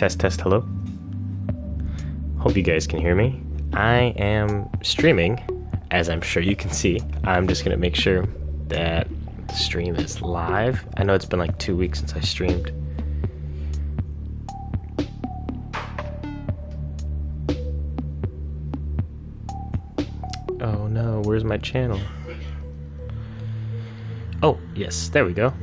Test, test, hello. Hope you guys can hear me. I am streaming, as I'm sure you can see. I'm just gonna make sure that the stream is live. I know it's been like 2 weeks since I streamed. Oh no, where's my channel? Oh, yes, there we go.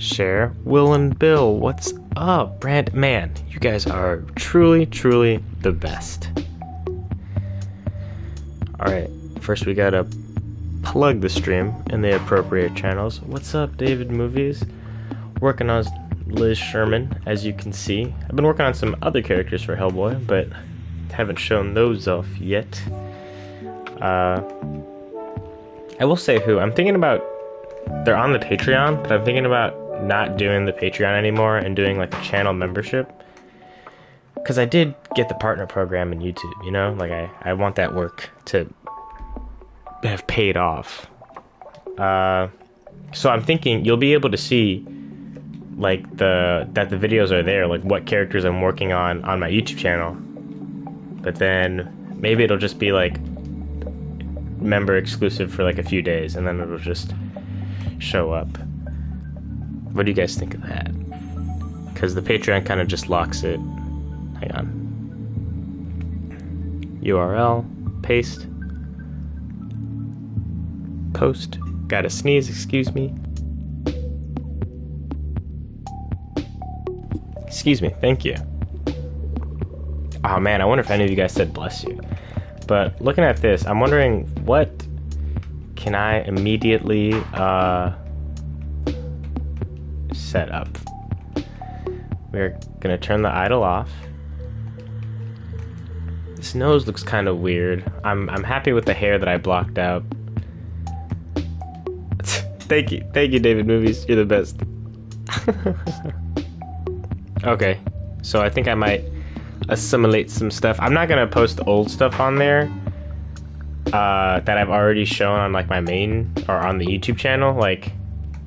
Share, Will and Bill, what's up? Brand, man, you guys are truly, truly the best. Alright, first we gotta plug the stream in the appropriate channels. What's up, David Movies? Working on Liz Sherman, as you can see. I've been working on some other characters for Hellboy, but haven't shown those off yet. I will say who. I'm thinking about, they're on the Patreon, but I'm thinking about not doing the Patreon anymore and doing like a channel membership. Because I did get the partner program in YouTube, you know? Like I want that work to have paid off. So I'm thinking you'll be able to see like that the videos are there, like what characters I'm working on my YouTube channel. But then maybe it'll just be like member exclusive for like a few days and then it'll just show up. What do you guys think of that? Because the Patreon kind of just locks it. Hang on. URL, paste, post. Gotta sneeze, excuse me. Excuse me, thank you. Oh man, I wonder if any of you guys said bless you. But looking at this, I'm wondering what can I immediately set up. We're gonna turn the idle off. This nose looks kind of weird. I'm happy with the hair that I blocked out. Thank you, David Movies. You're the best. Okay, so I think I might assimilate some stuff. I'm not gonna post old stuff on there that I've already shown on like my main or on the YouTube channel. Like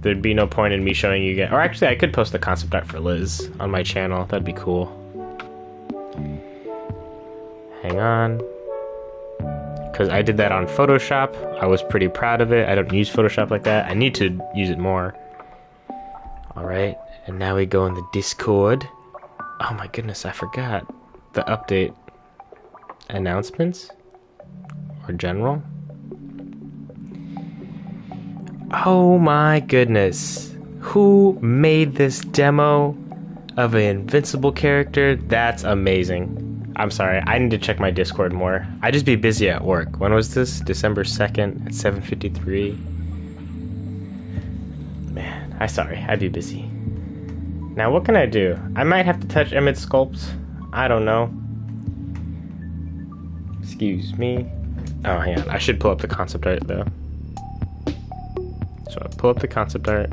there'd be no point in me showing you guys. Or actually, I could post the concept art for Liz on my channel. That'd be cool. Hang on. Because I did that on Photoshop. I was pretty proud of it. I don't use Photoshop like that. I need to use it more. Alright, and now we go in the Discord. Oh my goodness, I forgot. The update announcements? Or general? Oh my goodness. Who made this demo of an invincible character? That's amazing. I'm sorry, I need to check my Discord more. I just be busy at work. When was this? December 2nd at 7:53. Man, I'd be busy. Now what can I do? I might have to touch Emmett's sculpts. I don't know. Excuse me. Oh, hang on. I should pull up the concept art though. So I pull up the concept art.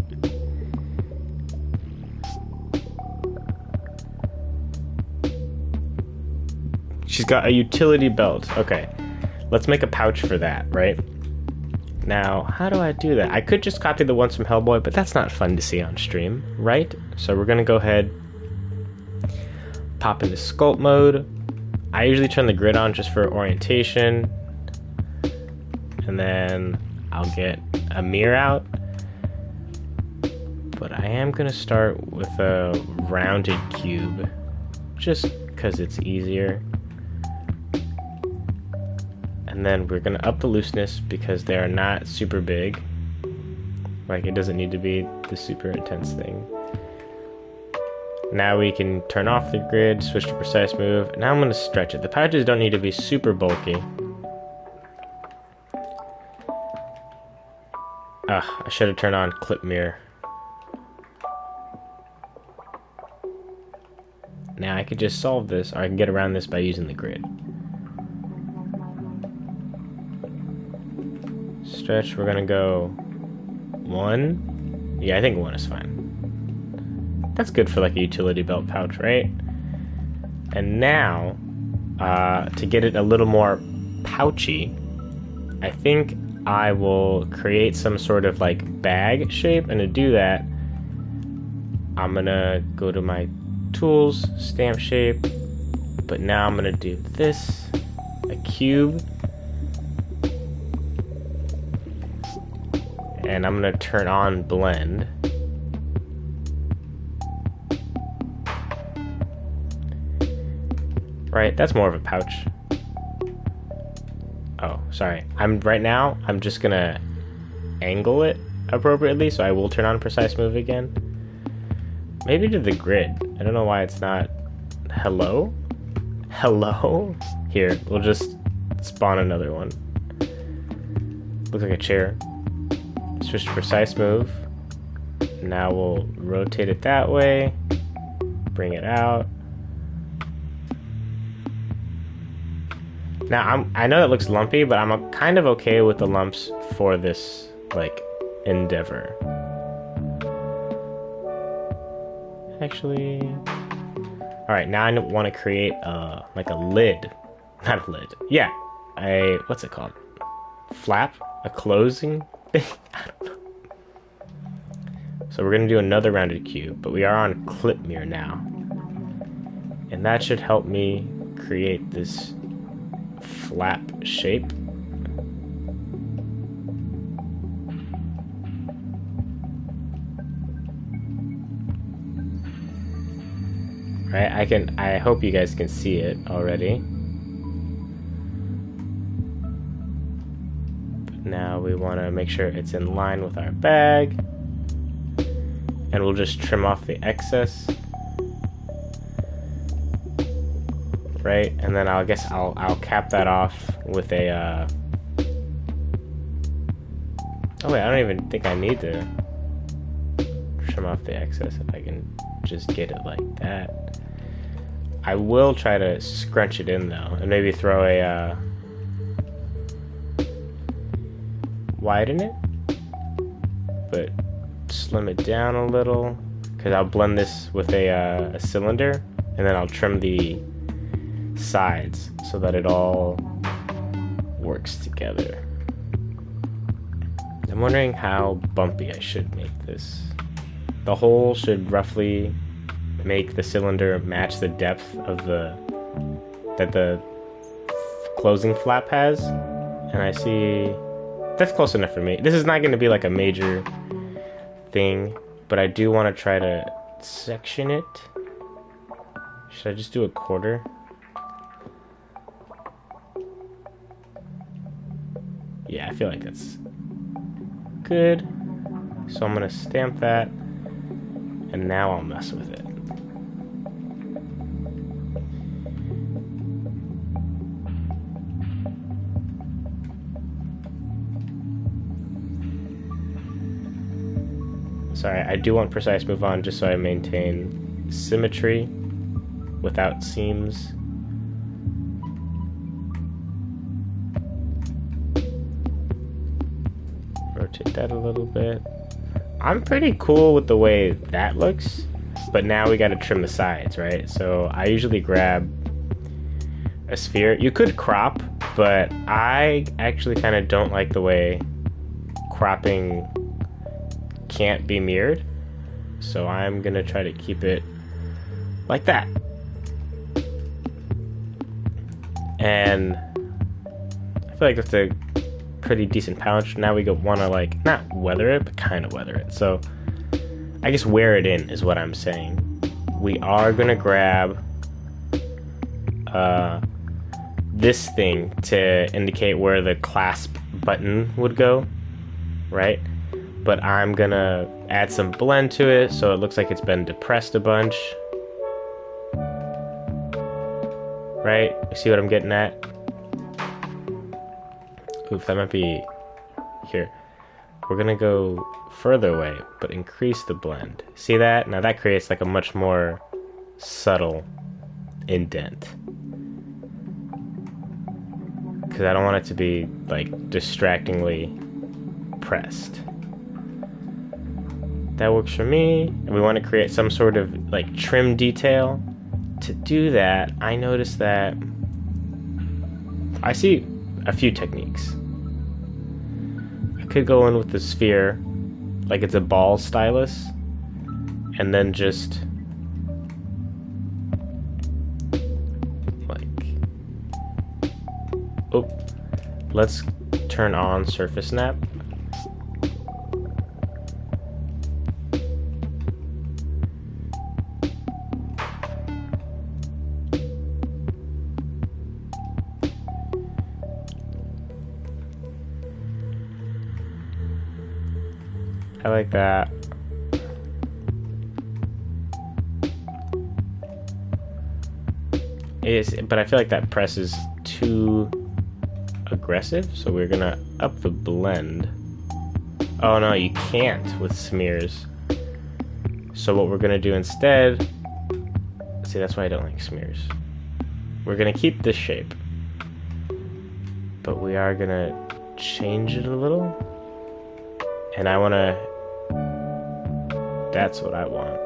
She's got a utility belt. Okay. Let's make a pouch for that, right? Now, how do I do that? I could just copy the ones from Hellboy, but that's not fun to see on stream, right? So we're gonna go ahead, pop into sculpt mode. I usually turn the grid on just for orientation. And then I'll get a mirror out. But I am gonna start with a rounded cube, just because it's easier. And then we're gonna up the looseness because they are not super big. Like it doesn't need to be the super intense thing. Now we can turn off the grid, switch to precise move. Now I'm gonna stretch it. The pouches don't need to be super bulky. I should have turned on clip mirror. Now I could just solve this, or I can get around this by using the grid. Stretch, we're gonna go 1. Yeah, I think 1 is fine. That's good for like a utility belt pouch, right? And now, to get it a little more pouchy, I think I will create some sort of like bag shape, and to do that, I'm gonna go to my tools, stamp shape, but now I'm gonna do this, a cube, and I'm gonna turn on blend. Right, that's more of a pouch. Oh, sorry. Right now, I'm just gonna angle it appropriately, so I will turn on precise move again. Maybe to the grid. I don't know why it's not. Hello? Hello? Here, we'll just spawn another one. Looks like a chair. Switch to precise move. Now we'll rotate it that way. Bring it out. Now, I know that looks lumpy, but I'm kind of okay with the lumps for this, like, endeavor. Actually... Alright, now I want to create, like a lid. Not a lid. Yeah. What's it called? Flap? A closing thing? I don't know. So we're going to do another rounded cube, but we are on clip mirror now. And that should help me create this flap shape. Right, I hope you guys can see it already. But now we want to make sure it's in line with our bag. And we'll just trim off the excess. Right, and then I guess I'll cap that off with a oh wait, I don't even think I need to trim off the excess if I can just get it like that. I will try to scrunch it in though, and maybe throw a widen it, but slim it down a little, because I'll blend this with a cylinder, and then I'll trim the sides so that it all works together. I'm wondering how bumpy I should make this. The hole should roughly make the cylinder match the depth of that the closing flap has, and I see that's close enough for me. This is not going to be like a major thing, but I do want to try to section it. Should I just do a quarter? Yeah, I feel like that's good. So I'm gonna stamp that, and now I'll mess with it. Sorry, I do want precise move on just so I maintain symmetry without seams. Rotate that a little bit. I'm pretty cool with the way that looks, but now we gotta trim the sides, right? So I usually grab a sphere. You could crop, but I actually kind of don't like the way cropping can't be mirrored. So I'm gonna try to keep it like that. And I feel like that's a pretty decent pouch. Now we want to, like, not weather it, but kind of weather it. So I guess wear it in is what I'm saying. We are gonna grab this thing to indicate where the clasp button would go, right? But I'm gonna add some blend to it so it looks like it's been depressed a bunch. Right? You see what I'm getting at? Oof, that might be here. We're gonna go further away, but increase the blend. See that? Now that creates like a much more subtle indent. Because I don't want it to be like distractingly pressed. That works for me. And we want to create some sort of like trim detail. To do that, I noticed that I see a few techniques. I could go in with the sphere like it's a ball stylus, and then just like, oh, let's turn on surface snap. I like that. But I feel like that press is too aggressive, so we're gonna up the blend. Oh no, you can't with smears. So what we're gonna do instead, see, that's why I don't like smears. We're gonna keep this shape, but we are gonna change it a little. And I wanna, that's what I want.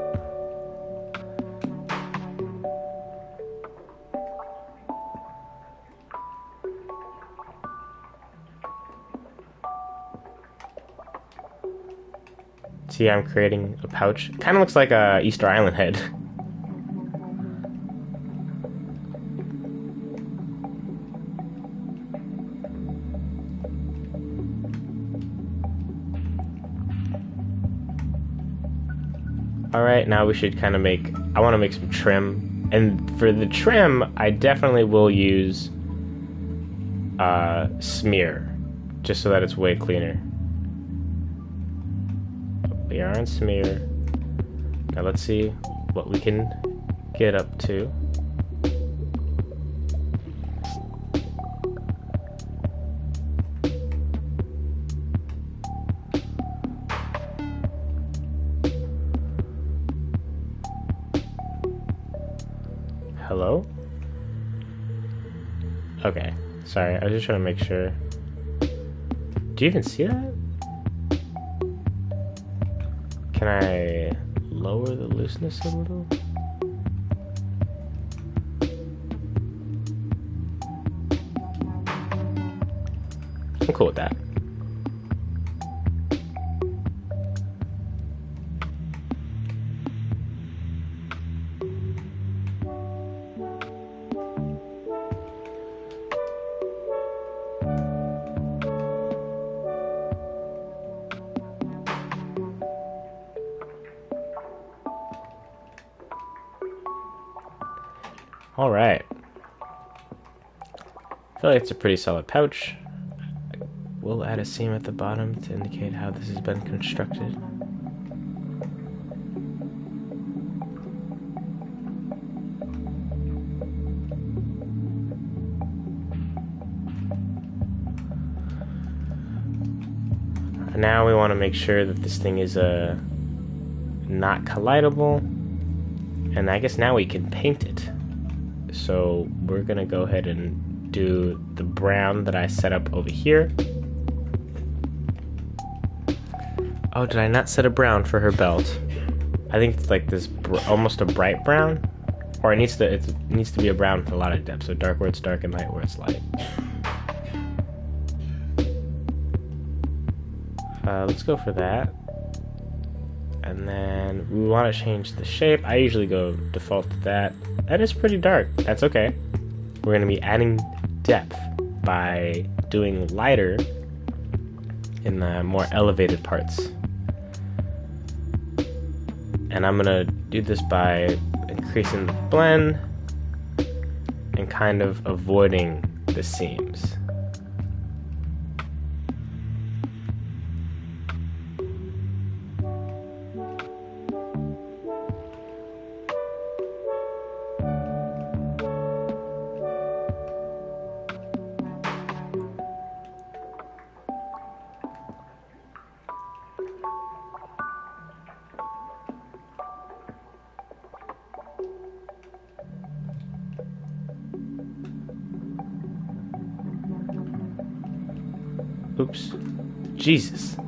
See, I'm creating a pouch. Kind of looks like a Easter Island head. Alright, now we should kind of make, I want to make some trim. And for the trim, I definitely will use smear, just so that it's way cleaner. We are on smear. Now let's see what we can get up to. Hello? Okay, sorry, I was just trying to make sure. Do you even see that? Can I lower the looseness a little? I'm cool with that. All right. I feel like it's a pretty solid pouch. We'll add a seam at the bottom to indicate how this has been constructed. Now we want to make sure that this thing is not collidable, and I guess now we can paint it. So we're gonna go ahead and do the brown that I set up over here. Oh, did I not set a brown for her belt? I think it's like this almost a bright brown, or it needs to be a brown with a lot of depth. So dark where it's dark and light where it's light. Let's go for that. And then we want to change the shape. I usually go default to that. That is pretty dark. That's okay. We're going to be adding depth by doing lighter in the more elevated parts. And I'm going to do this by increasing the blend and kind of avoiding the seams. Oops. Jesus. And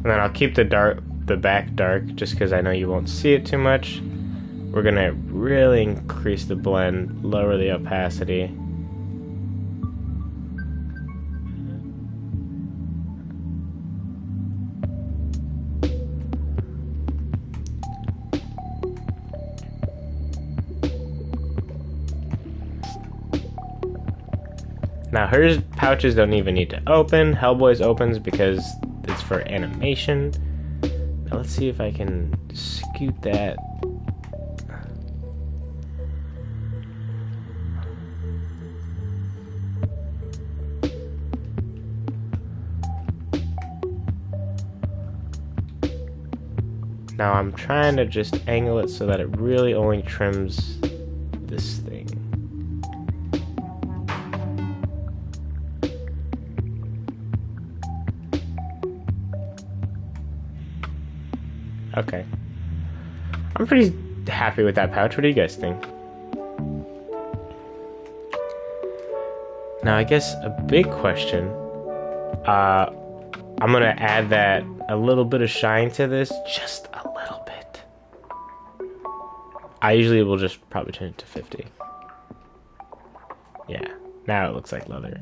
then I'll keep the back dark just because I know you won't see it too much. We're gonna really increase the blend, lower the opacity. Now hers pouches don't even need to open. Hellboy's opens because it's for animation. Now let's see if I can scoot that. Now I'm trying to just angle it so that it really only trims this thing. Okay. I'm pretty happy with that pouch. What do you guys think? Now I guess a big question, I'm gonna add that a little bit of shine to this, just a little bit. I usually will just probably turn it to 50. Yeah, now it looks like leather.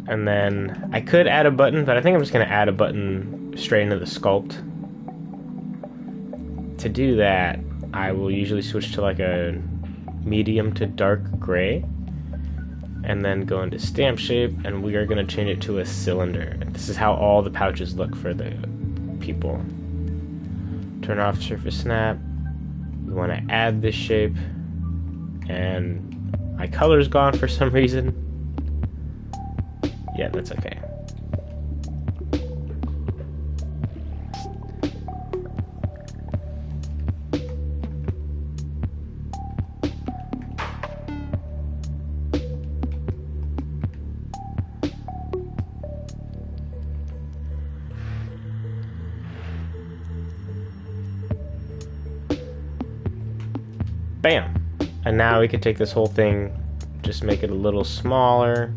And then I could add a button, but I think I'm just gonna add a button straight into the sculpt. To do that, I will usually switch to like a medium to dark gray, and then go into stamp shape, and we are going to change it to a cylinder. This is how all the pouches look for the people. Turn off surface snap. We want to add this shape, and my color's gone for some reason. Yeah, that's okay. Bam! And now we can take this whole thing, just make it a little smaller.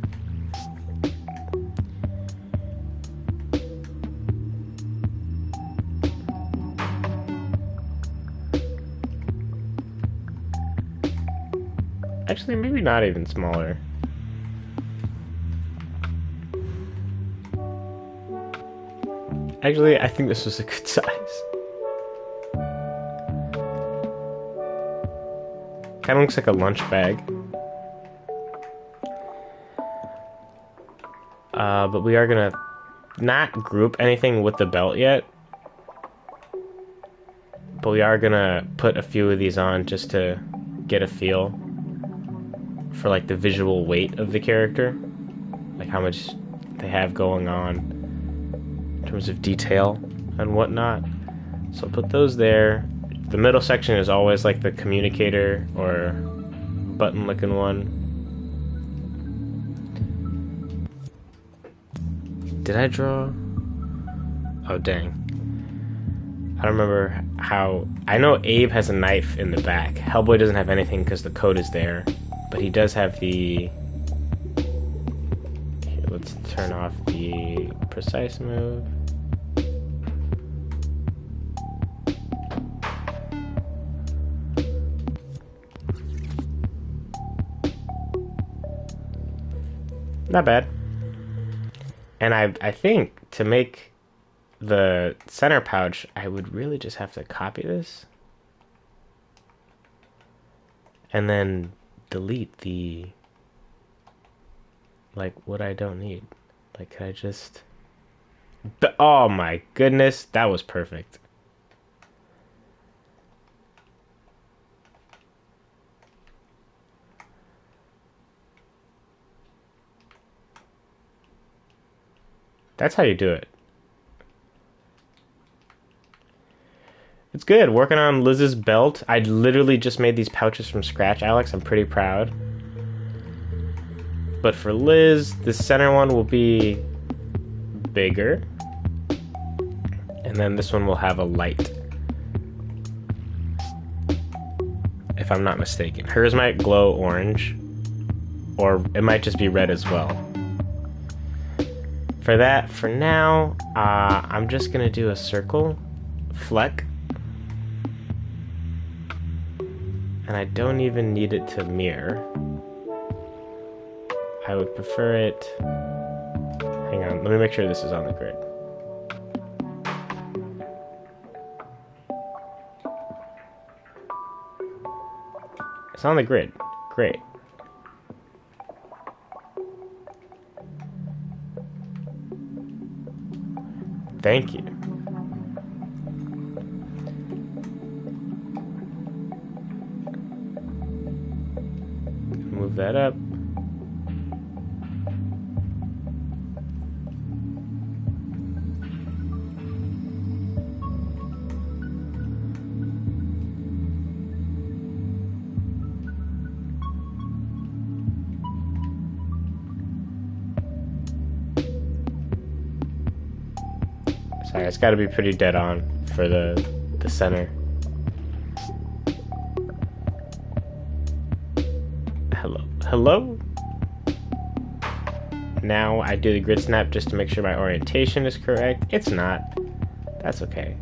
Actually, maybe not even smaller. Actually, I think this was a good size. Kind of looks like a lunch bag. But we are gonna not group anything with the belt yet. But we are gonna put a few of these on just to get a feel for like the visual weight of the character. Like how much they have going on in terms of detail and whatnot. So I'll put those there. The middle section is always like the communicator or button looking one. Did I draw? Oh dang. I don't remember how. I know Abe has a knife in the back. Hellboy doesn't have anything because the code is there. But he does have the... Here, let's turn off the precise move. Not bad. And I think to make the center pouch, I would really just have to copy this. And then delete the, like, what I don't need. Like, could I just... Oh my goodness, that was perfect. That's how you do it. It's good. Working on Liz's belt. I literally just made these pouches from scratch, Alex. I'm pretty proud. But for Liz, the center one will be bigger. And then this one will have a light. If I'm not mistaken. Hers might glow orange. Or it might just be red as well. For that, for now, I'm just going to do a circle fleck. And I don't even need it to mirror. I would prefer it... Hang on, let me make sure this is on the grid. It's on the grid. Great. Thank you. Move that up. Sorry, it's got to be pretty dead on for the center. Hello? Now I do the grid snap just to make sure my orientation is correct. It's not. That's okay.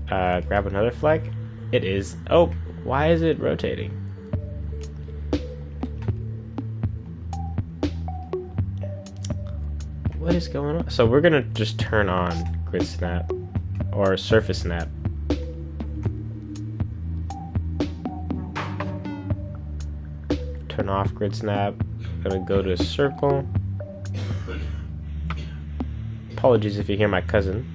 Grab another flag. It is. Oh, why is it rotating? What is going on? So we're gonna just turn on grid snap or surface snap. Turn off grid snap. Gonna go to circle. Apologies if you hear my cousin.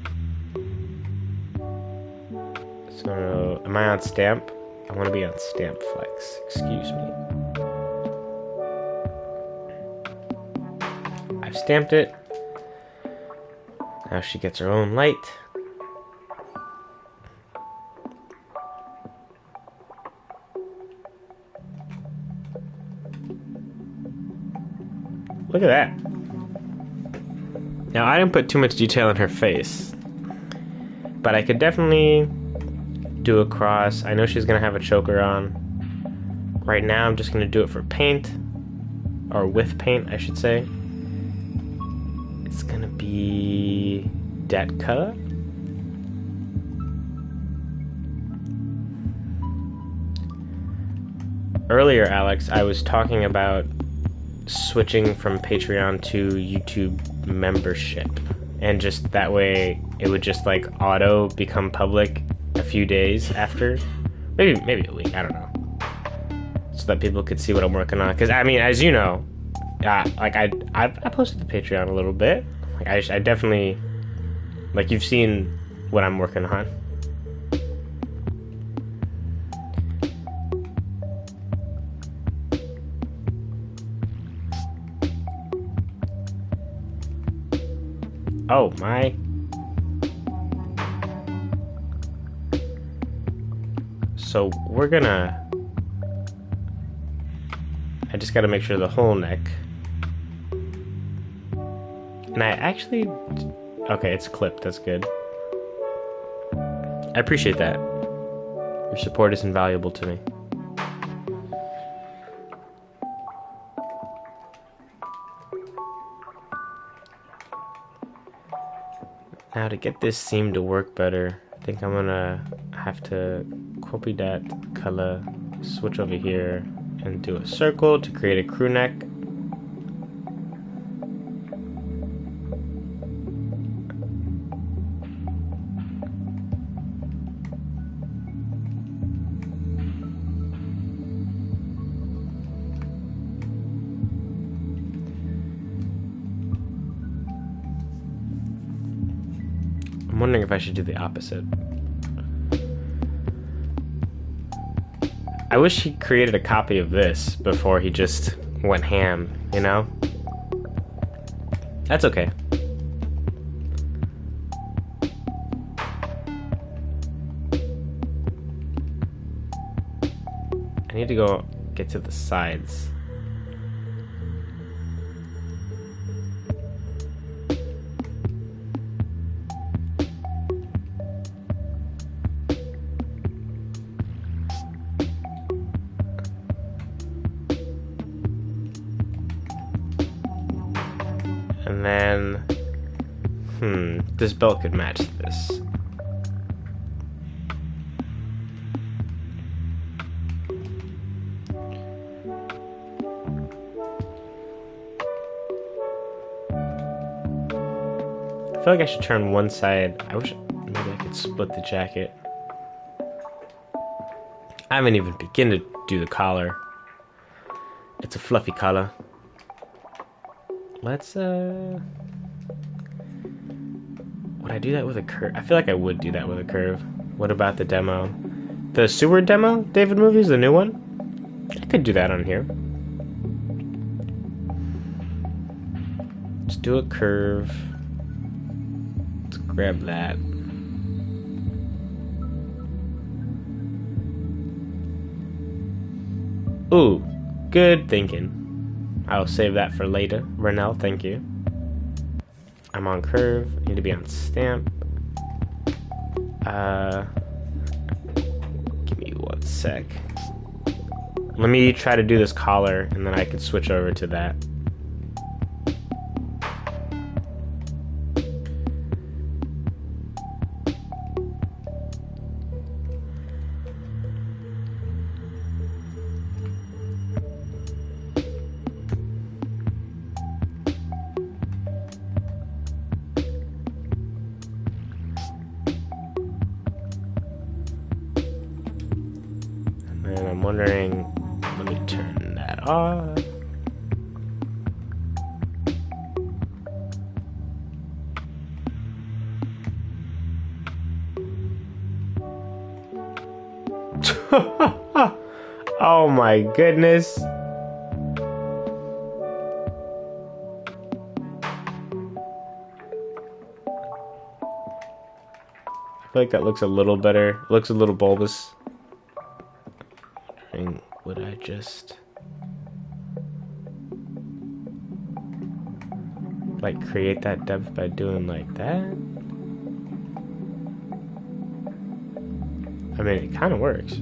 So, am I on stamp? I want to be on stamp flex. Excuse me. I've stamped it. Now she gets her own light. Look at that. Now, I didn't put too much detail in her face, but I could definitely do a cross. I know she's going to have a choker on. Right now, I'm just going to do it for paint, or with paint, I should say. It's going to be that color. Earlier, Alex, I was talking about switching from Patreon to YouTube membership, and just that way it would just like auto become public a few days after, maybe a week, I don't know, so that people could see what I'm working on. Because I mean, as you know, like I posted to Patreon a little bit. Like I definitely, like, you've seen what I'm working on. Oh my. So we're gonna, I just gotta make sure the whole neck. And I actually, okay, it's clipped, that's good. I appreciate that. Your support is invaluable to me. Now to get this seam to work better, I think I'm gonna have to copy that color, switch over here, and do a circle to create a crew neck. I'm wondering if I should do the opposite. I wish he created a copy of this before he just went ham, you know? That's okay. I need to go get to the sides. And then, this belt could match this. I feel like I should turn one side. I wish maybe I could split the jacket. I haven't even begun to do the collar. It's a fluffy collar. Let's, what Would I do that with a curve? I feel like I would do that with a curve. What about the demo? The sewer demo, David Movies, the new one? I could do that on here. Let's do a curve. Let's grab that. Ooh, good thinking. I'll save that for later. Renell, thank you. I'm on curve. Need to be on stamp. Give me 1 sec. Let me try to do this collar, and then I can switch over to that. And I'm wondering, let me turn that off. Oh my goodness. I feel like that looks a little better. It looks a little bulbous. And would I just like create that depth by doing like that? I mean, it kind of works.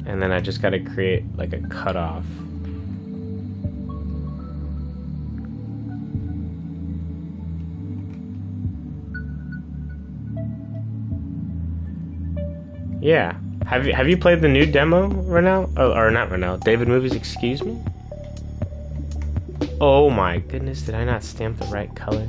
And then I just got to create like a cutoff. Yeah. Have you played the new demo, Renell? Or not Renell, David Movies, excuse me? Oh my goodness, did I not stamp the right color?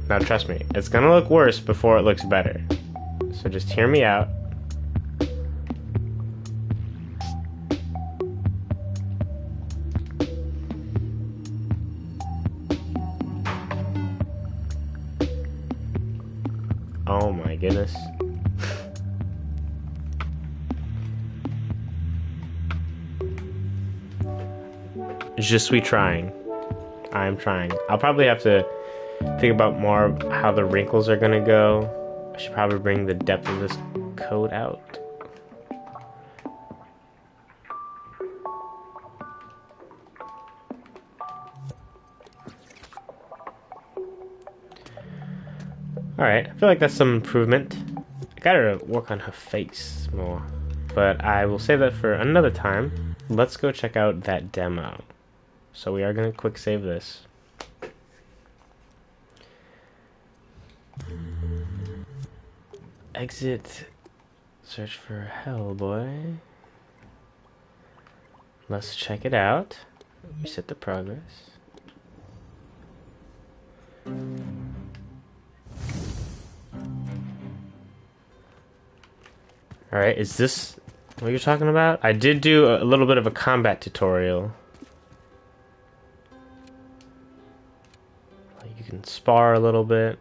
Now trust me, it's gonna look worse before it looks better. So just hear me out. Oh my goodness. Je suis trying. I'm trying. I'll probably have to think about more how the wrinkles are gonna go. I should probably bring the depth of this coat out. Alright, I feel like that's some improvement. I gotta work on her face more. But I will save that for another time. Let's go check out that demo. So we are gonna quick save this. Exit, search for Hellboy. Let's check it out. Reset the progress. Alright, is this what you're talking about? I did do a little bit of a combat tutorial. Like you can spar a little bit.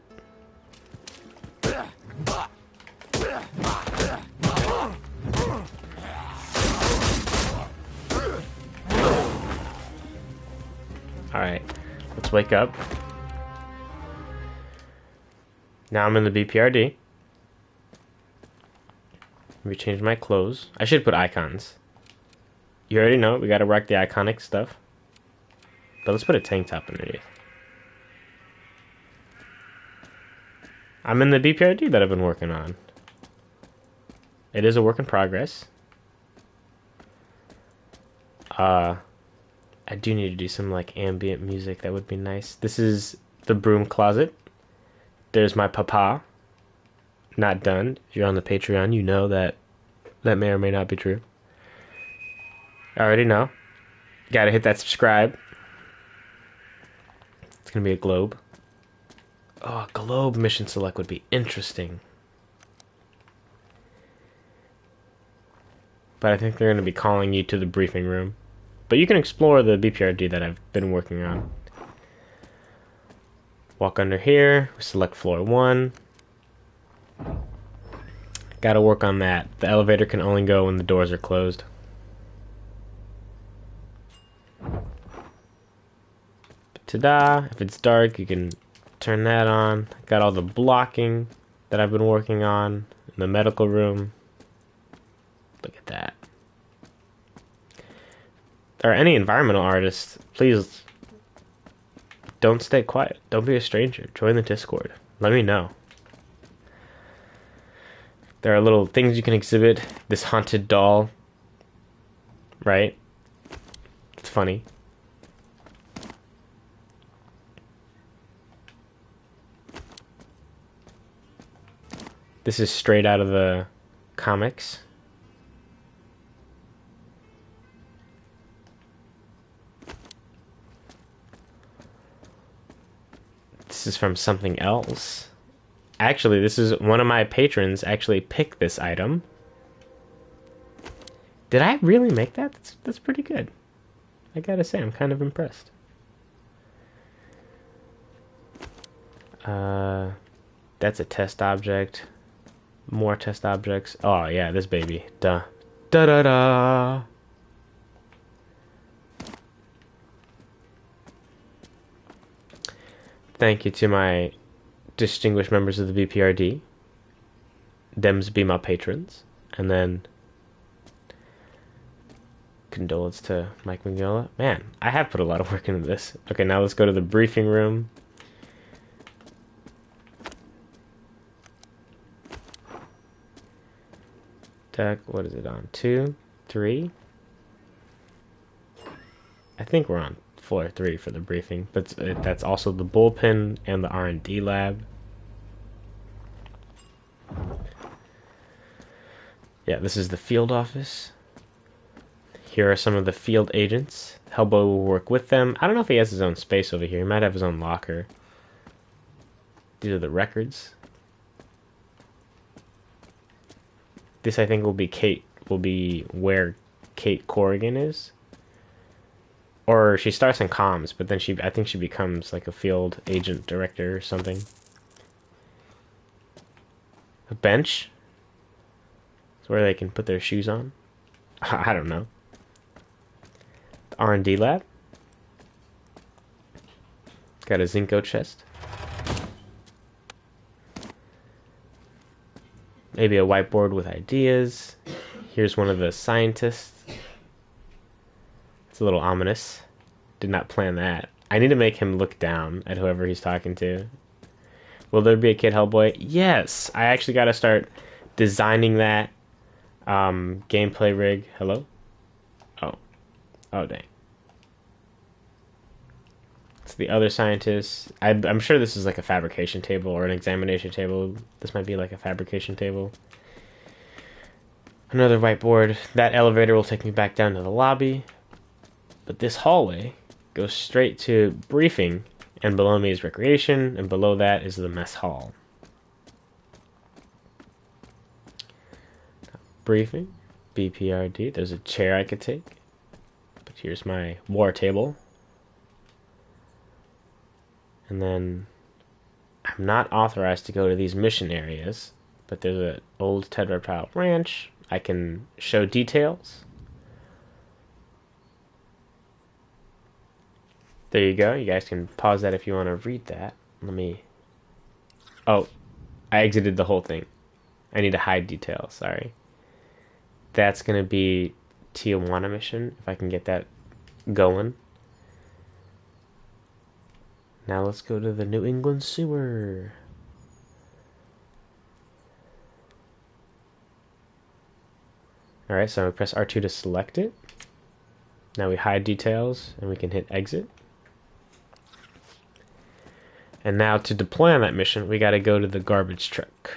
Alright, let's wake up. Now I'm in the BPRD. Let me change my clothes. I should put icons. You already know, we gotta rock the iconic stuff. But let's put a tank top underneath. I'm in the BPRD that I've been working on. It is a work in progress. I do need to do some like ambient music. That would be nice. This is the broom closet. There's my papa. Not done. If you're on the Patreon, you know that that may or may not be true. I already know. Gotta hit that subscribe. gonna be a globe. Oh, a globe mission select would be interesting. But I think they're gonna be calling you to the briefing room. But you can explore the BPRD that I've been working on. Walk under here, select floor 1. Gotta work on that. The elevator can only go when the doors are closed. Ta-da! If it's dark, you can turn that on. Got all the blocking that I've been working on in the medical room. Look at that. Or any environmental artists, please don't stay quiet. Don't be a stranger. Join the Discord. Let me know. There are little things you can exhibit. This haunted doll. Right? It's funny. This is straight out of the comics. This is from something else. Actually, this is one of my patrons actually picked this item. Did I really make that? That's pretty good. I gotta say, I'm kind of impressed. That's a test object. More test objects. Oh yeah, this baby. Da da da da. Thank you to my distinguished members of the BPRD. Dems be my patrons. And then condolence to Mike Mignola. Man, I have put a lot of work into this. Okay, now let's go to the briefing room. Deck, what is it on? 2, 3? I think we're on floor 3 for the briefing, but that's also the bullpen and the R&D lab. Yeah, this is the field office. Here are some of the field agents. Hellboy will work with them. I don't know if he has his own space over here. He might have his own locker. These are the records. This, I think, will be where Kate Corrigan is. Or she starts in comms, but then I think she becomes like a field agent director or something. A bench? It's where they can put their shoes on. I don't know. The R&D lab. Got a Zinco chest. Maybe a whiteboard with ideas. Here's one of the scientists. It's a little ominous. Did not plan that. I need to make him look down at whoever he's talking to. Will there be a kid Hellboy? Yes! I actually got to start designing that gameplay rig. Hello? Oh. Oh, dang. It's the other scientist. I'm sure this is like a fabrication table or an examination table. This might be like a fabrication table. Another whiteboard. That elevator will take me back down to the lobby. But this hallway goes straight to briefing, and below me is recreation, and below that is the mess hall. Briefing, BPRD. There's a chair I could take. But here's my war table. And then I'm not authorized to go to these mission areas, but there's an old Ted Reptile ranch. I can show details. There you go. You guys can pause that if you want to read that. Let me... Oh, I exited the whole thing. I need to hide details. Sorry. That's going to be Tijuana mission, if I can get that going. Now let's go to the New England sewer. Alright, so we press R2 to select it. Now we hide details, and we can hit exit. And now to deploy on that mission, we gotta go to the garbage truck.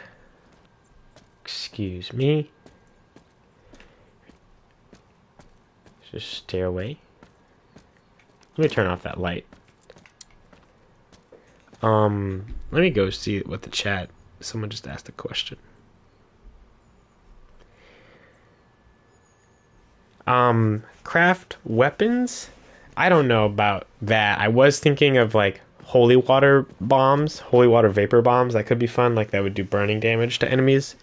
Excuse me. Just stay away. Let me turn off that light. Let me go see what the chat. Someone just asked a question. Craft weapons? I don't know about that. I was thinking of like holy water bombs, holy water vapor bombs. That could be fun. Like that would do burning damage to enemies.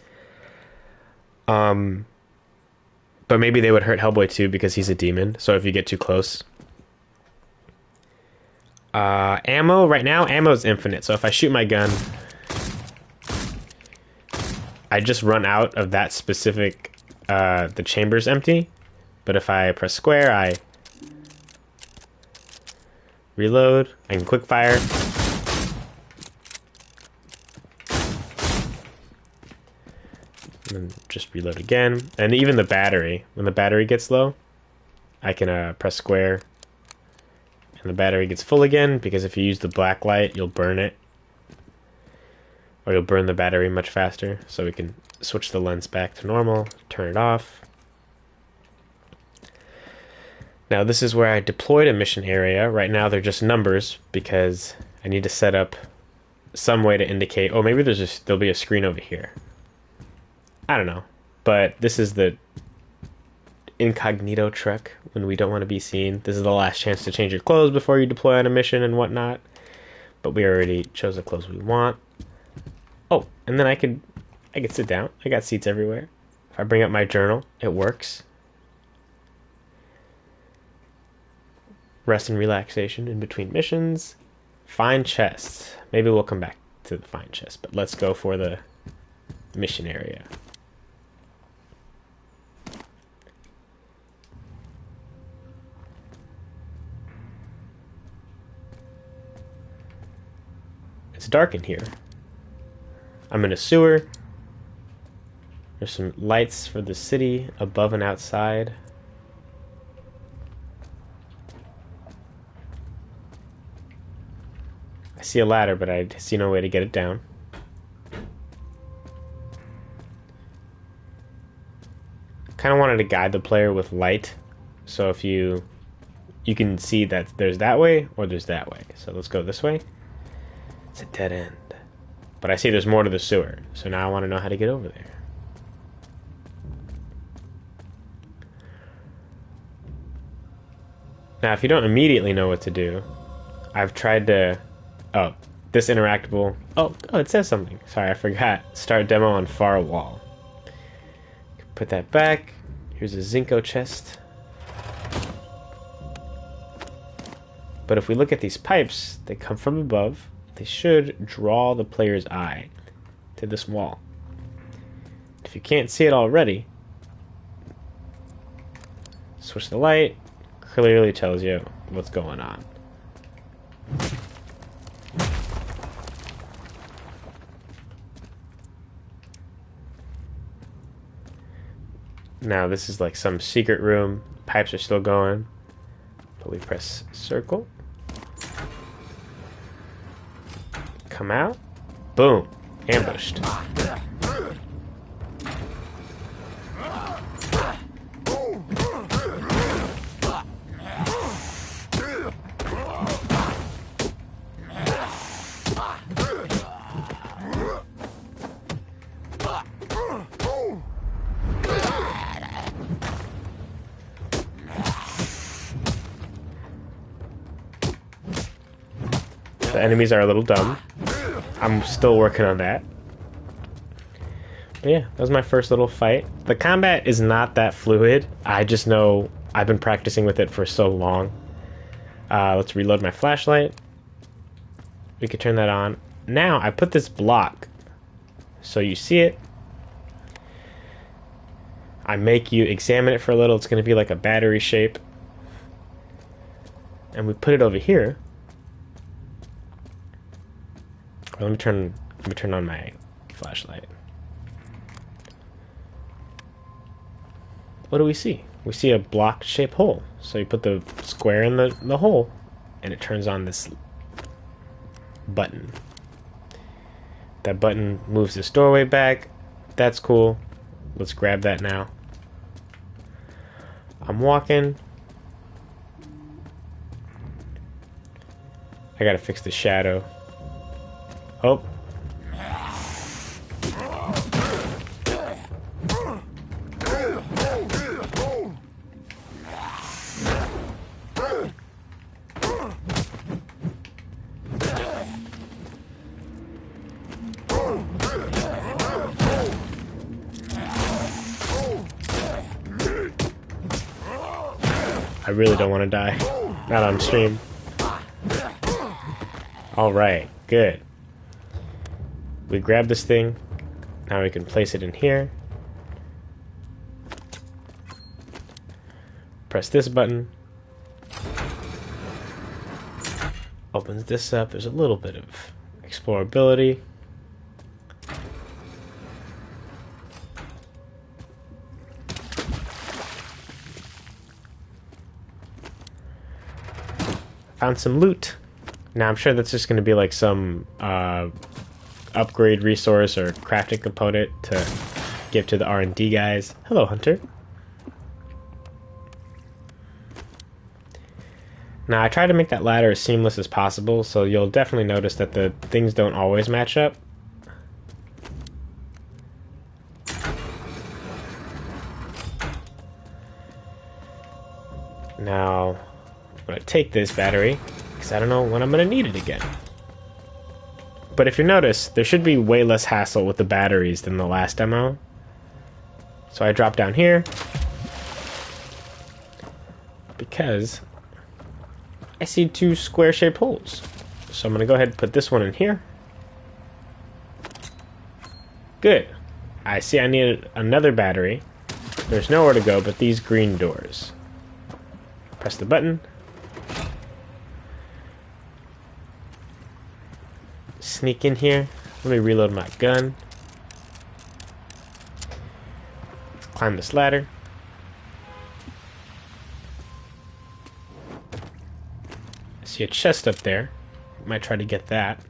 But maybe they would hurt Hellboy too because he's a demon. So if you get too close. Ammo right now, ammo is infinite. So if I shoot my gun, I just run out of that specific. The chamber's empty. But if I press square, I reload. I can quick fire. And then just reload again. And even the battery, when the battery gets low, I can press square. And the battery gets full again, because if you use the black light, you'll burn it. Or you'll burn the battery much faster. So we can switch the lens back to normal, turn it off. Now this is where I deployed a mission area. Right now they're just numbers because I need to set up some way to indicate, oh, maybe there'll be a screen over here. I don't know. But this is the incognito truck when we don't want to be seen. This is the last chance to change your clothes before you deploy on a mission and whatnot. But we already chose the clothes we want. Oh, and then I could sit down. I got seats everywhere. If I bring up my journal, it works. Rest and relaxation in between missions. Find chests. Maybe we'll come back to the find chest, but let's go for the mission area. It's dark in here. I'm in a sewer. There's some lights for the city above and outside. I see a ladder, but I see no way to get it down. Kind of wanted to guide the player with light, so if you can see that there's that way or there's that way. So let's go this way. It's a dead end. But I see there's more to the sewer, so now I want to know how to get over there. Now, if you don't immediately know what to do, I've tried to... Oh, this interactable... Oh, it says something. Sorry, I forgot. Start demo on far wall. Put that back. Here's a Zinco chest. But if we look at these pipes, they come from above. They should draw the player's eye to this wall. If you can't see it already, switch the light. Clearly tells you what's going on. Now this is like some secret room. Pipes are still going. But we press circle. Come out. Boom. Ambushed. The enemies are a little dumb. I'm still working on that. But yeah, that was my first little fight. The combat is not that fluid. I just know I've been practicing with it for so long. Let's reload my flashlight. We could turn that on. Now, I put this block so you see it. I make you examine it for a little. It's going to be like a battery shape. And we put it over here. Let me turn on my flashlight. What do we see? We see a block-shaped hole. So you put the square in the hole, and it turns on this button. That button moves this doorway back. That's cool. Let's grab that now. I'm walking. I gotta fix the shadow. Oh. I really don't want to die. Not on stream. Alright, good. We grab this thing. Now we can place it in here. Press this button. Opens this up. There's a little bit of explorability. Found some loot. Now I'm sure that's just going to be like some upgrade resource or crafting component to give to the R&D guys. Hello, Hunter. Now I try to make that ladder as seamless as possible, so you'll definitely notice that the things don't always match up. Now I'm going to take this battery, because I don't know when I'm going to need it again. But if you notice, there should be way less hassle with the batteries than the last demo. So I drop down here, because I see two square-shaped holes. So I'm going to go ahead and put this one in here. Good. I see I need another battery. There's nowhere to go but these green doors. Press the button. Sneak in here. Let me reload my gun. Let's climb this ladder. I see a chest up there. Might try to get that.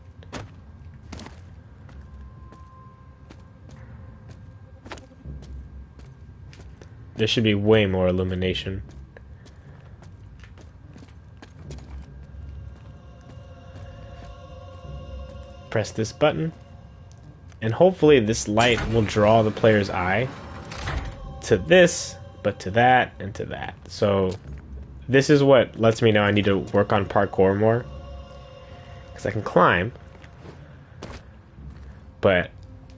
There should be way more illumination. Press this button, and hopefully this light will draw the player's eye to this, but to that, and to that. So this is what lets me know I need to work on parkour more, because I can climb, but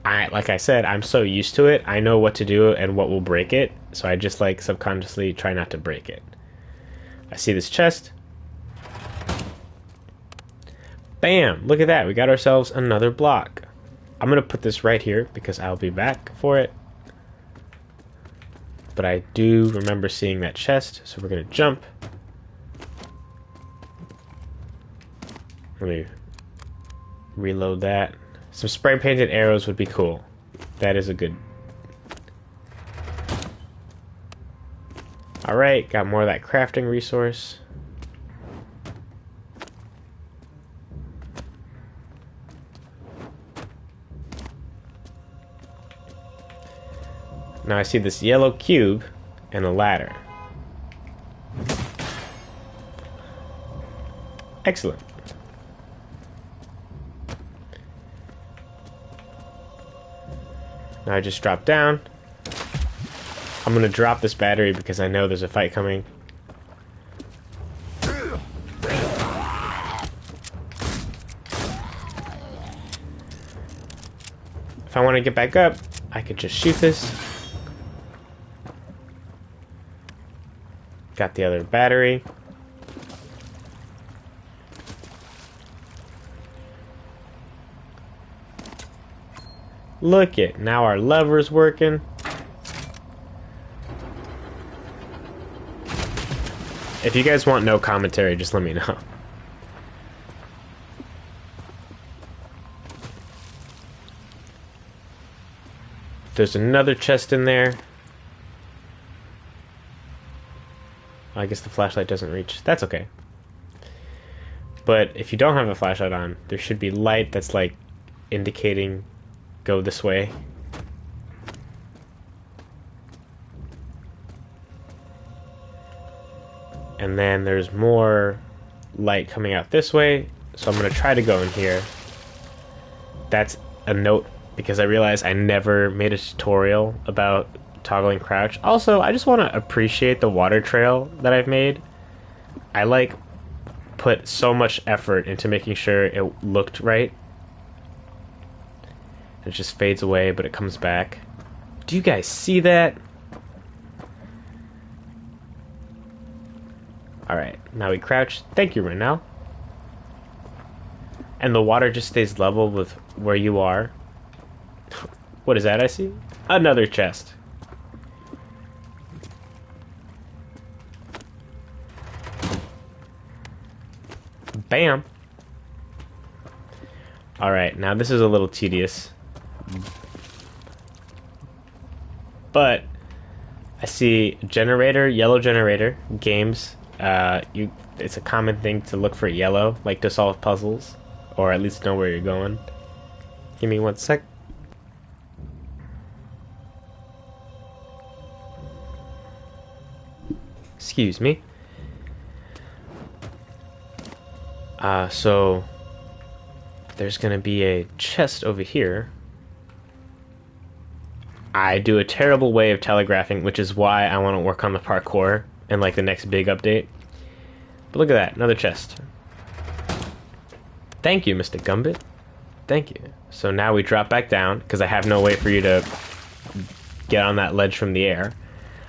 like I said, I'm so used to it, I know what to do and what will break it, so I just like subconsciously try not to break it. I see this chest. Bam! Look at that, we got ourselves another block. I'm gonna put this right here because I'll be back for it. But I do remember seeing that chest, so we're gonna jump. Let me reload that. Some spray painted arrows would be cool. That is a good. Alright, got more of that crafting resource. Now I see this yellow cube and a ladder. Excellent. Now I just drop down. I'm gonna drop this battery because I know there's a fight coming. If I want to get back up, I could just shoot this. Got the other battery. Look it, now our lever's working. If you guys want no commentary, just let me know. There's another chest in there. I guess the flashlight doesn't reach. That's okay. But if you don't have a flashlight on, there should be light that's like indicating go this way. And then there's more light coming out this way, so I'm going to try to go in here. that's a note because I realized I never made a tutorial about toggling crouch. Also, I just want to appreciate the water trail that I've made. I like put so much effort into making sure it looked right. It just fades away, but it comes back. Do you guys see that? Alright, now we crouch. Thank you, Renell. And the water just stays level with where you are. What is that I see? Another chest. Bam! Alright, now this is a little tedious. But I see generator, yellow generator, games. It's a common thing to look for yellow, like to solve puzzles, or at least know where you're going. Give me 1 sec. Excuse me. So there's gonna be a chest over here. I do a terrible way of telegraphing, which is why I want to work on the parkour in like the next big update. But look at that, another chest. Thank you, Mr. Gumbit. Thank you. So now we drop back down, because I have no way for you to get on that ledge from the air.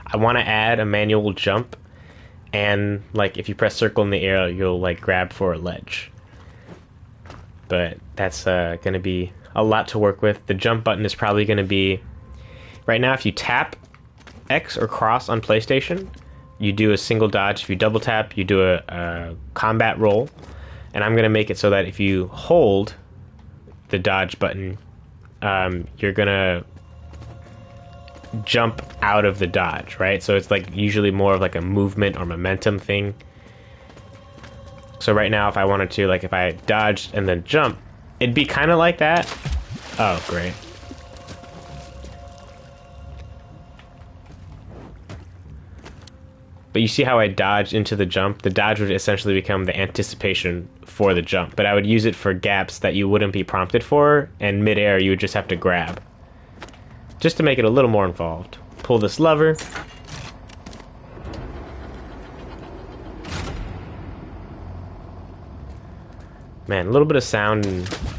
I want to add a manual jump, and like if you press circle in the air, you'll like grab for a ledge. But that's going to be a lot to work with. The jump button is probably going to be... Right now, if you tap X or cross on PlayStation, you do a single dodge. If you double tap, you do a combat roll. And I'm going to make it so that if you hold the dodge button, you're going to jump out of the dodge, right? So it's like usually more of like a movement or momentum thing. So right now, if I wanted to, like if I dodged and then jump, it'd be kind of like that. Oh, great. But you see how I dodged into the jump? The dodge would essentially become the anticipation for the jump. But I would use it for gaps that you wouldn't be prompted for, and midair you would just have to grab. Just to make it a little more involved. Pull this lever. Man, a little bit of sound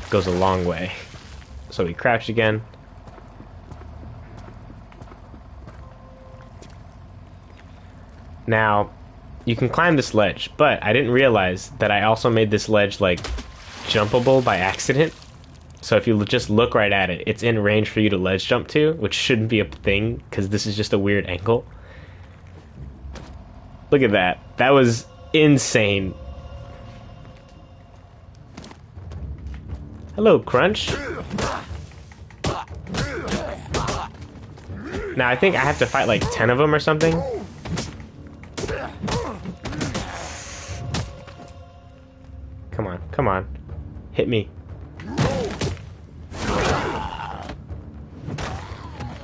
goes a long way. So we crouch again. Now, you can climb this ledge, but I didn't realize that I also made this ledge, like, jumpable by accident. So if you just look right at it, it's in range for you to ledge jump to, which shouldn't be a thing, because this is just a weird angle. Look at that. That was insane. Hello, Crunch. Now, I think I have to fight like 10 of them or something. Come on, come on. Hit me.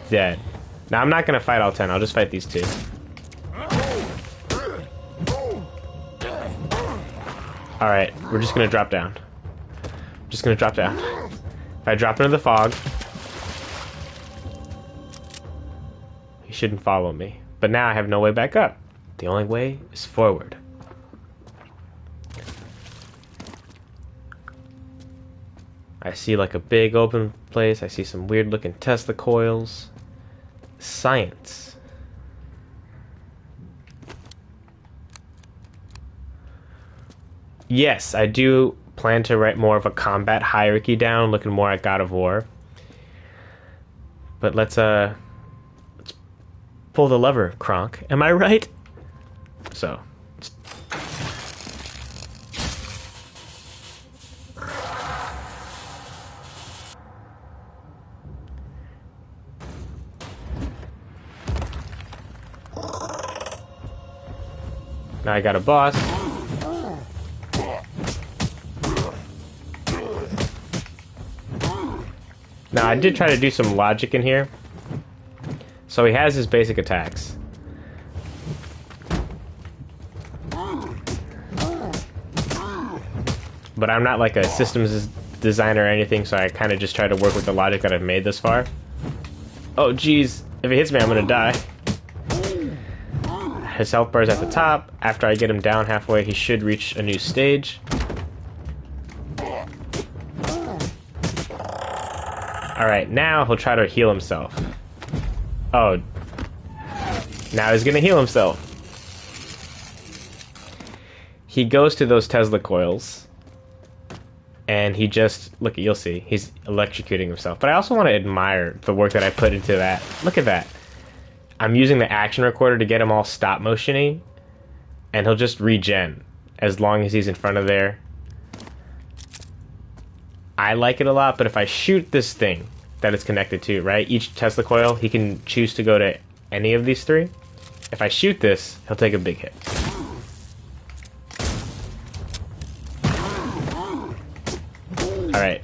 Dead. Now, I'm not gonna fight all 10, I'll just fight these 2. Alright, we're just gonna drop down. Just gonna drop down. If I drop into the fog, he shouldn't follow me. But now I have no way back up. The only way is forward. I see like a big open place. I see some weird looking Tesla coils. Science. Yes, I do plan to write more of a combat hierarchy down, looking more at God of War. But let's pull the lever, Kronk. Am I right? So. Now I got a boss. Now I did try to do some logic in here. So he has his basic attacks. But I'm not like a systems designer or anything, so I kind of just try to work with the logic that I've made this far. Oh, geez. If he hits me, I'm gonna die. His health bar is at the top. After I get him down halfway, he should reach a new stage. Alright, now he'll try to heal himself. Oh. Now he's gonna heal himself. He goes to those Tesla coils. And he just... Look, you'll see. He's electrocuting himself. But I also want to admire the work that I put into that. Look at that. I'm using the action recorder to get him all stop motion-y. And he'll just regen. As long as he's in front of there. I like it a lot, but if I shoot this thing that it's connected to, right? Each Tesla coil, he can choose to go to any of these three. If I shoot this, he'll take a big hit. Alright.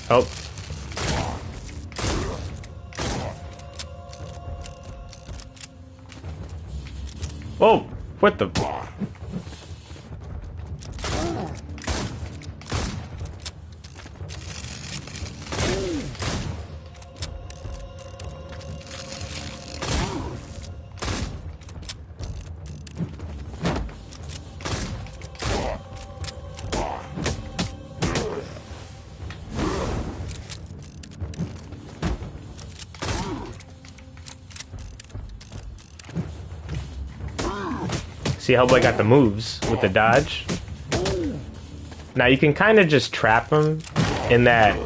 Oh. Whoa! What the... See how I got the moves with the dodge? Now you can kind of just trap him in that,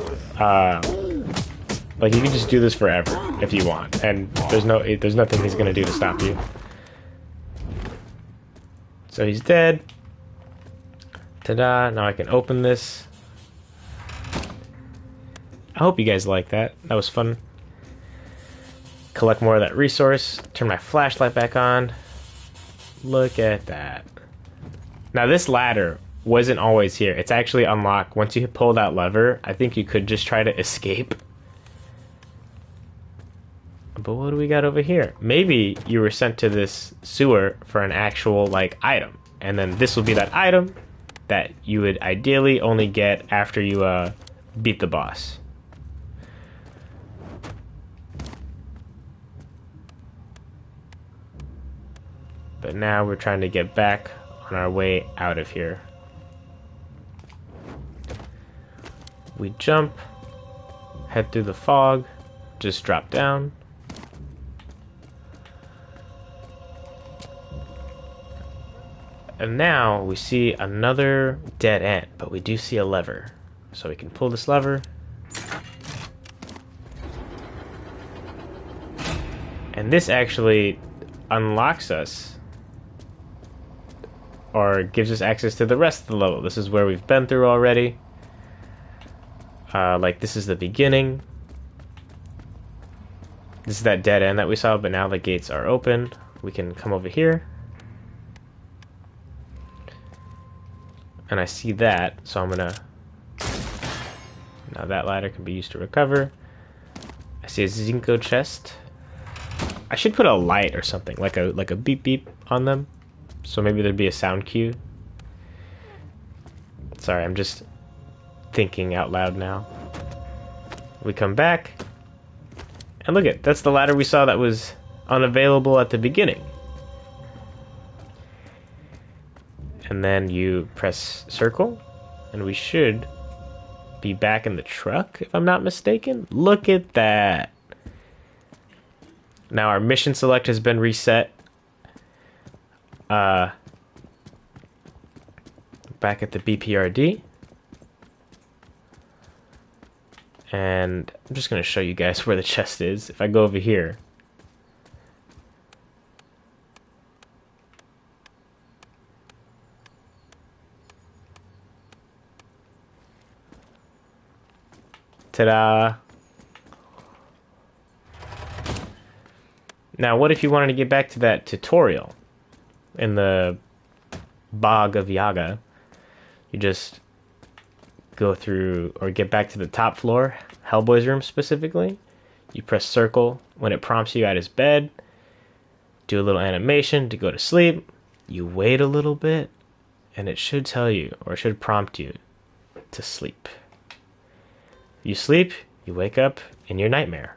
like you can just do this forever if you want, and there's nothing he's gonna do to stop you. So he's dead. Ta-da! Now I can open this. I hope you guys like that. That was fun. Collect more of that resource. Turn my flashlight back on. Look at that. Now this ladder wasn't always here. It's actually unlocked. Once you pull that lever, I think you could just try to escape. But what do we got over here? Maybe you were sent to this sewer for an actual, like, item. And then this will be that item that you would ideally only get after you beat the boss. But now we're trying to get back on our way out of here. We jump, head through the fog, just drop down. And now we see another dead end, but we do see a lever. So we can pull this lever. And this actually unlocks us, or gives us access to the rest of the level. This is where we've been through already. Like, this is the beginning. This is that dead end that we saw, but now the gates are open. We can come over here. And I see that, so I'm gonna... Now that ladder can be used to recover. I see a Zinco chest. I should put a light or something, like a beep beep on them. So maybe there'd be a sound cue. Sorry, I'm just thinking out loud now. We come back. And look at, that's the ladder we saw that was unavailable at the beginning. And then you press circle. And we should be back in the truck, if I'm not mistaken. Look at that. Now our mission select has been reset. Back at the BPRD. And I'm just going to show you guys where the chest is. If I go over here. Ta-da! Now, what if you wanted to get back to that tutorial in the Bog of Yaga? You just go through, or get back to the top floor, Hellboy's room specifically. You press circle when it prompts you at his bed. Do a little animation to go to sleep. You wait a little bit. and it should tell you, or it should prompt you to sleep. You sleep, you wake up in your nightmare.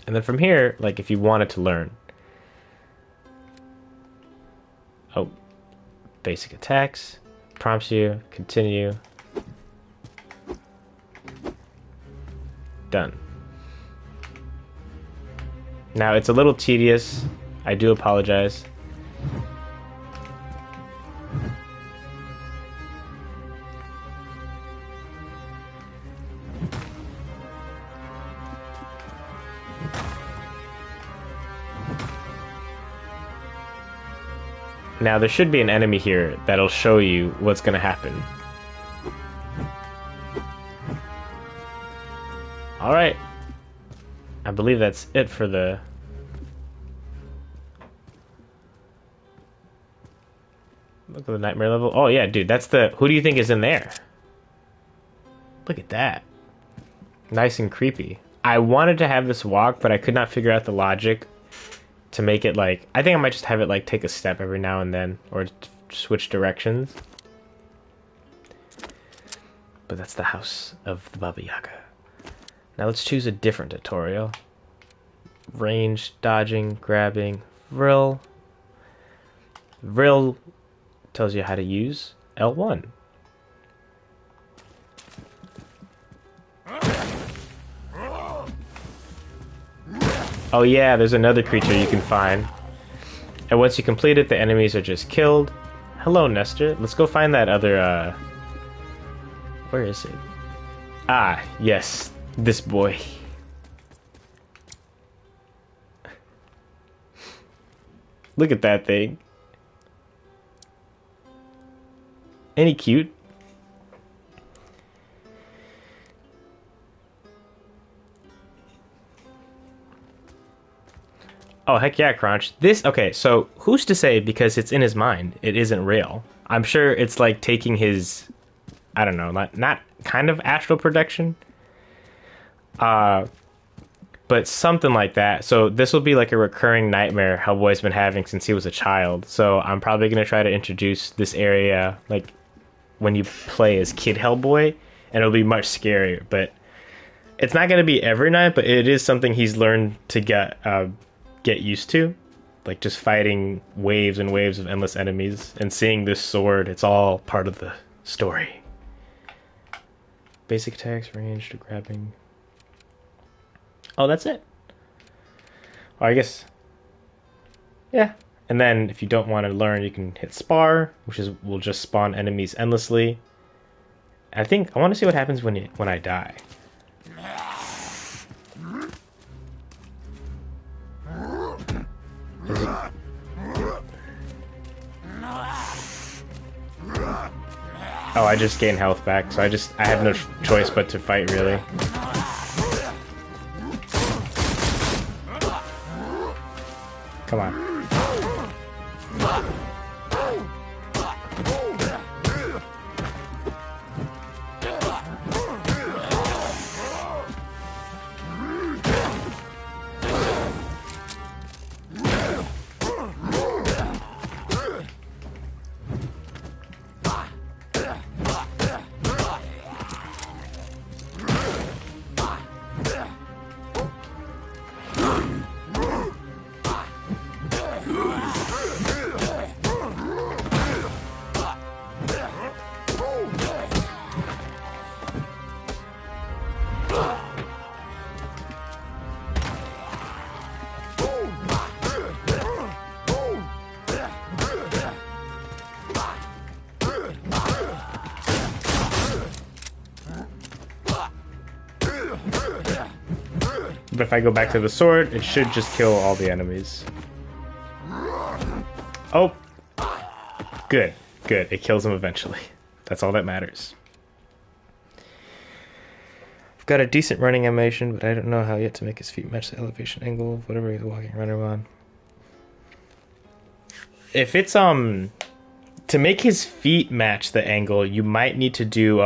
And then from here, like if you wanted to learn, oh, basic attacks, prompts you, continue, done. Now it's a little tedious, I do apologize. Now there should be an enemy here that'll show you what's gonna happen. Alright. I believe that's it for the... Look at the nightmare level. Oh yeah, dude, that's the... Who do you think is in there? Look at that. Nice and creepy. I wanted to have this walk, but I could not figure out the logic to make it like... I think I might just have it like take a step every now and then, or switch directions. But that's the house of the Baba Yaga. Now let's choose a different tutorial. Range, dodging, grabbing, vril. Vril tells you how to use L1. Oh yeah, there's another creature you can find. And once you complete it, the enemies are just killed. Hello, Nestor. Let's go find that other, Where is it? Ah, yes. This boy. Look at that thing. Ain't he cute? Oh, heck yeah, Crunch. This, okay, so who's to say because it's in his mind, it isn't real? I'm sure it's like taking his, I don't know, not kind of astral projection. But something like that. So this will be like a recurring nightmare Hellboy's been having since he was a child. So I'm probably going to try to introduce this area like when you play as Kid Hellboy, and it'll be much scarier. But it's not going to be every night, but it is something he's learned to get used to. Like just fighting waves and waves of endless enemies and seeing this sword. It's all part of the story. Basic attacks, ranged, grabbing. Oh, that's it. Or I guess, yeah. And then if you don't want to learn, you can hit spar, which will just spawn enemies endlessly. I think I want to see what happens when I die. Oh, I just gained health back, so I have no choice but to fight, really. Come on. But if I go back to the sword, it should just kill all the enemies. Oh! Good, good. It kills them eventually. That's all that matters. I've got a decent running animation, but I don't know how yet to make his feet match the elevation angle of whatever he's walking around on. If it's, to make his feet match the angle, you might need to do,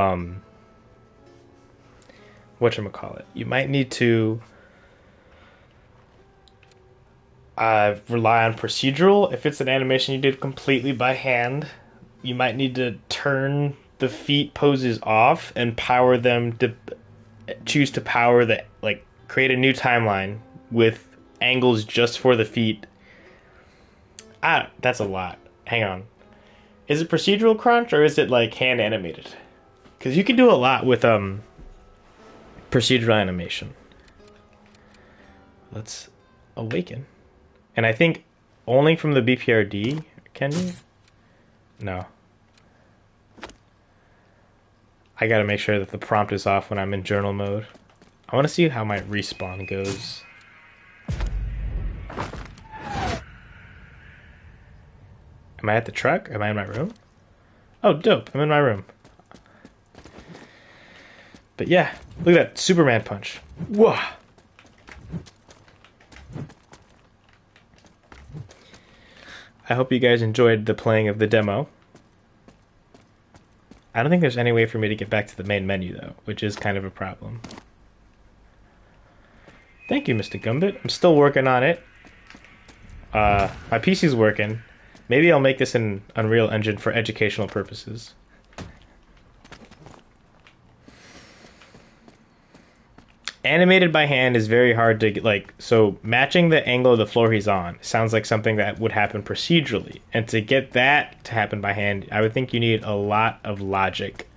whatchamacallit? You might need to Rely on procedural. If it's an animation you did completely by hand, you might need to turn the feet poses off and power them to choose to power the like create a new timeline with angles just for the feet. That's a lot. Hang on. Is it procedural crunch or is it like hand animated? Because you can do a lot with procedural animation. Let's awaken. And I think only from the BPRD can you? No. I gotta make sure that the prompt is off when I'm in journal mode. I want to see how my respawn goes. Am I at the truck? Am I in my room? Oh, dope. I'm in my room. But yeah, look at that Superman punch. Whoa. I hope you guys enjoyed the playing of the demo. I don't think there's any way for me to get back to the main menu though, which is kind of a problem. Thank you, Mr. Gumbit. I'm still working on it. My PC's working. Maybe I'll make this in Unreal Engine for educational purposes. Animated by hand is very hard to get, like, so matching the angle of the floor he's on sounds like something that would happen procedurally. And to get that to happen by hand, I would think you need a lot of logic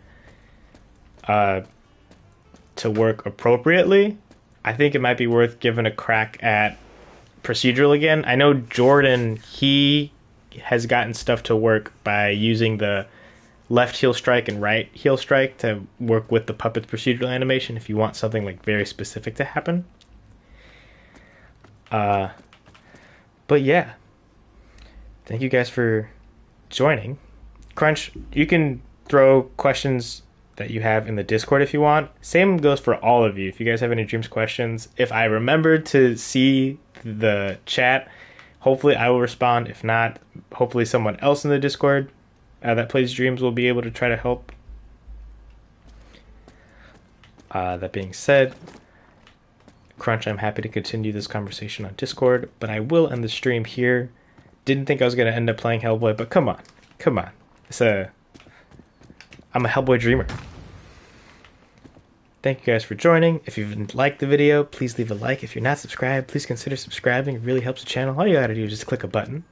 to work appropriately. I think it might be worth giving a crack at procedural again. I know Jordan, he has gotten stuff to work by using the left heel strike and right heel strike to work with the puppet's procedural animation if you want something like very specific to happen. But yeah, thank you guys for joining. Crunch, you can throw questions that you have in the Discord if you want. Same goes for all of you. If you guys have any dreams questions, if I remember to see the chat, hopefully I will respond. If not, hopefully someone else in the Discord that plays dreams will be able to try to help. That being said, Crunch, I'm happy to continue this conversation on Discord, but I will end the stream here. Didn't think I was going to end up playing Hellboy, but come on. I'm a Hellboy dreamer. Thank you guys for joining. If you've liked the video, please leave a like. If you're not subscribed, please consider subscribing. It really helps the channel. All you gotta do is just click a button.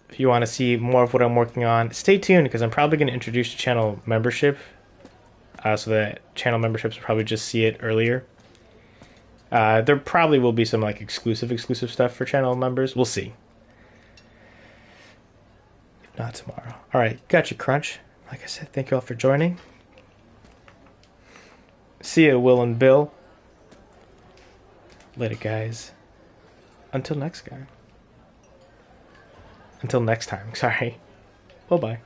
If you want to see more of what I'm working on, stay tuned because I'm probably going to introduce channel membership. So that channel memberships will probably just see it earlier. There probably will be some like exclusive stuff for channel members. We'll see. If not tomorrow. All right, got you, Crunch. Like I said, thank you all for joining. See ya, Will and Bill. Later, guys. Until next time. Sorry. Bye-bye.